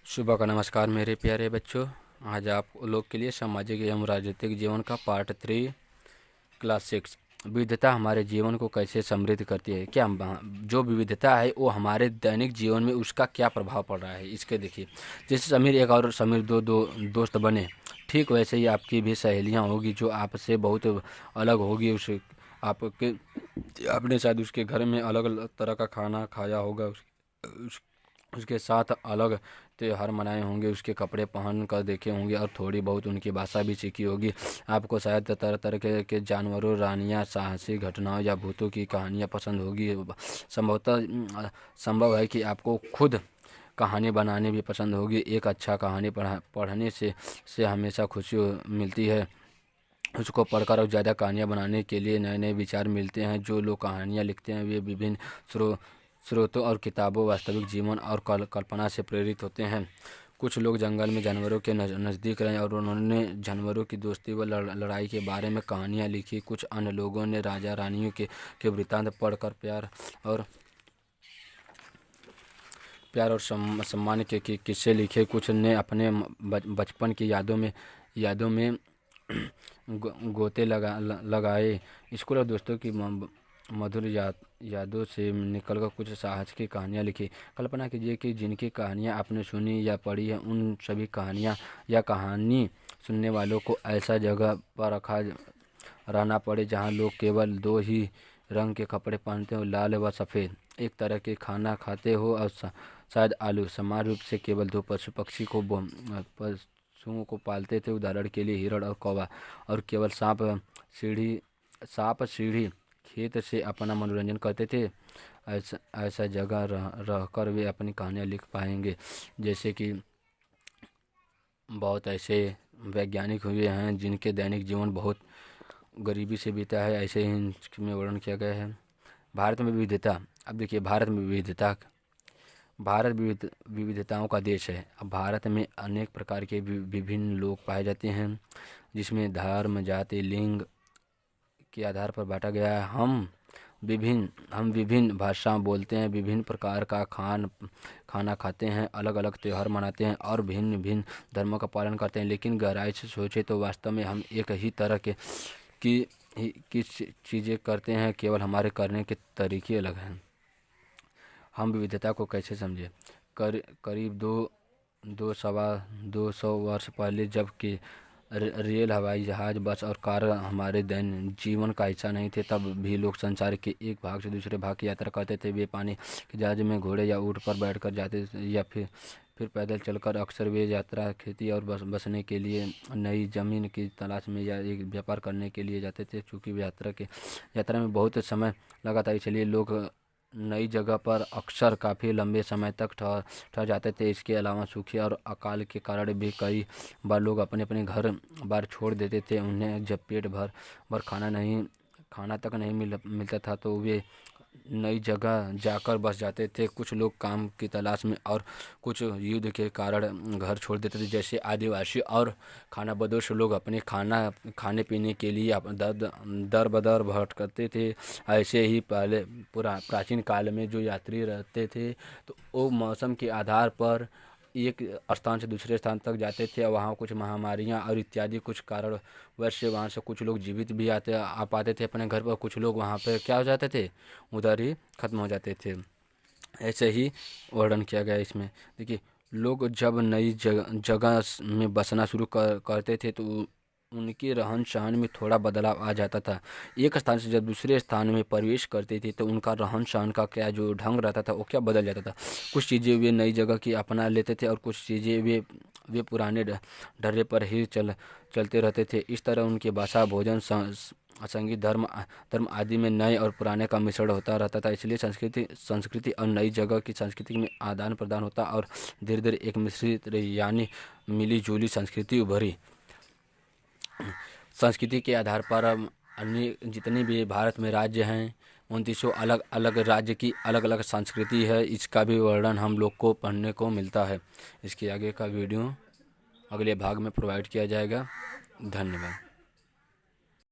सुबह का नमस्कार मेरे प्यारे बच्चों। आज आप लोग के लिए सामाजिक एवं राजनीतिक जीवन का पार्ट 3 क्लास 6 विविधता हमारे जीवन को कैसे समृद्ध करती है। क्या जो विविधता है वो हमारे दैनिक जीवन में उसका क्या प्रभाव पड़ रहा है, इसके देखिए। जैसे समीर एक और समीर दो दोस्त बने, ठीक वैसे ही आपकी भी सहेलियाँ होगी जो आपसे बहुत अलग होगी। उसे आपके आपने शायद उसके घर में अलग अलग तरह का खाना खाया होगा, उसके साथ अलग त्यौहार मनाए होंगे, उसके कपड़े पहन कर देखे होंगे और थोड़ी बहुत उनकी भाषा भी सीखी होगी। आपको शायद तरह तरह के जानवरों, रानियाँ, साहसी घटनाओं या भूतों की कहानियाँ पसंद होगी। संभवतः संभव है कि आपको खुद कहानी बनानी भी पसंद होगी। एक अच्छा कहानी पढ़ने से हमेशा खुशी मिलती है। उसको पढ़कर और ज़्यादा कहानियाँ बनाने के लिए नए नए विचार मिलते हैं। जो लोग कहानियाँ लिखते हैं वे विभिन्न स्रोतों और किताबों, वास्तविक जीवन और कल्पना से प्रेरित होते हैं। कुछ लोग जंगल में जानवरों के नज़दीक रहे और उन्होंने जानवरों की दोस्ती व लड़ाई के बारे में कहानियाँ लिखी। कुछ अन्य लोगों ने राजा रानियों के वृत्तांत पढ़कर प्यार और सम्मान के किस्से लिखे। कुछ ने अपने बचपन की यादों में गोते लगाए। स्कूल और दोस्तों की मधुर यादों से निकलकर कुछ साहस की कहानियाँ लिखी। कल्पना कीजिए कि जिनकी कहानियाँ आपने सुनी या पढ़ी है, उन सभी कहानियाँ या कहानी सुनने वालों को ऐसा जगह पर रहना पड़े जहाँ लोग केवल दो ही रंग के कपड़े पहनते हो, लाल व सफ़ेद। एक तरह के खाना खाते हो और शायद आलू। समान रूप से केवल दो पशुओं को पालते थे, उदाहरण के लिए हिरण और कौवा। और केवल सांप सीढ़ी खेत से अपना मनोरंजन करते थे। ऐसा जगह रहकर वे अपनी कहानियाँ लिख पाएंगे। जैसे कि बहुत ऐसे वैज्ञानिक हुए हैं जिनके दैनिक जीवन बहुत गरीबी से बीता है, ऐसे ही इसमें वर्णन किया गया है। भारत में विविधता। अब देखिए, भारत विविधताओं का देश है। अब भारत में अनेक प्रकार के विभिन्न लोग पाए जाते हैं, जिसमें धर्म, जाति, लिंग के आधार पर बांटा गया है। हम विभिन्न भाषा बोलते हैं, विभिन्न प्रकार का खाना खाते हैं, अलग अलग त्यौहार मनाते हैं और भिन्न भिन्न धर्मों का पालन करते हैं। लेकिन गहराई से सोचे तो वास्तव में हम एक ही तरह की चीज़ें करते हैं, केवल हमारे करने के तरीके अलग हैं। हम विविधता को कैसे समझें? करीब दो सवा 200 वर्ष पहले, जबकि रेल, हवाई जहाज़, बस और कार हमारे दैनिक जीवन का हिस्सा नहीं थे, तब भी लोग संसार के एक भाग से दूसरे भाग की यात्रा करते थे। वे पानी के जहाज़ में घोड़े या ऊँट पर बैठकर जाते थे या फिर पैदल चलकर। अक्सर वे यात्रा खेती और बसने के लिए, नई ज़मीन की तलाश में या एक व्यापार करने के लिए जाते थे। चूँकि यात्रा में बहुत समय लगा था, इसलिए लोग नई जगह पर अक्सर काफ़ी लंबे समय तक ठहर जाते थे। इसके अलावा सूखे और अकाल के कारण भी कई बार लोग अपने अपने घर बार छोड़ देते थे। उन्हें जब पेट भर खाना तक नहीं मिलता था तो वे नई जगह जाकर बस जाते थे। कुछ लोग काम की तलाश में और कुछ युद्ध के कारण घर छोड़ देते थे। जैसे आदिवासी और खानाबदोश लोग अपने खाने पीने के लिए दर बदर भटकते थे। ऐसे ही पहले प्राचीन काल में जो यात्री रहते थे तो वो मौसम के आधार पर एक स्थान से दूसरे स्थान तक जाते थे। वहाँ कुछ महामारियाँ और इत्यादि कुछ कारण वैसे वहाँ से कुछ लोग जीवित भी आ पाते थे अपने घर पर। कुछ लोग वहाँ पे क्या हो जाते थे, उधर ही ख़त्म हो जाते थे। ऐसे ही वर्णन किया गया इसमें। देखिए, लोग जब नई जगह में बसना शुरू करते थे तो उनके रहन सहन में थोड़ा बदलाव आ जाता था। एक स्थान से जब दूसरे स्थान में प्रवेश करते थे तो उनका रहन सहन का क्या जो ढंग रहता था वो क्या बदल जाता था। कुछ चीज़ें वे नई जगह की अपना लेते थे और कुछ चीज़ें वे पुराने ढर्रे पर ही चलते रहते थे। इस तरह उनकी भाषा, भोजन, संगीत, धर्म आदि में नए और पुराने का मिश्रण होता रहता था। इसलिए संस्कृति और नई जगह की संस्कृति में आदान प्रदान होता और धीरे धीरे एक मिश्रित यानी मिली जुली संस्कृति उभरी। संस्कृति के आधार पर अन्य जितने भी भारत में राज्य हैं, 29 अलग अलग राज्य की अलग अलग संस्कृति है। इसका भी वर्णन हम लोग को पढ़ने को मिलता है। इसके आगे का वीडियो अगले भाग में प्रोवाइड किया जाएगा। धन्यवाद।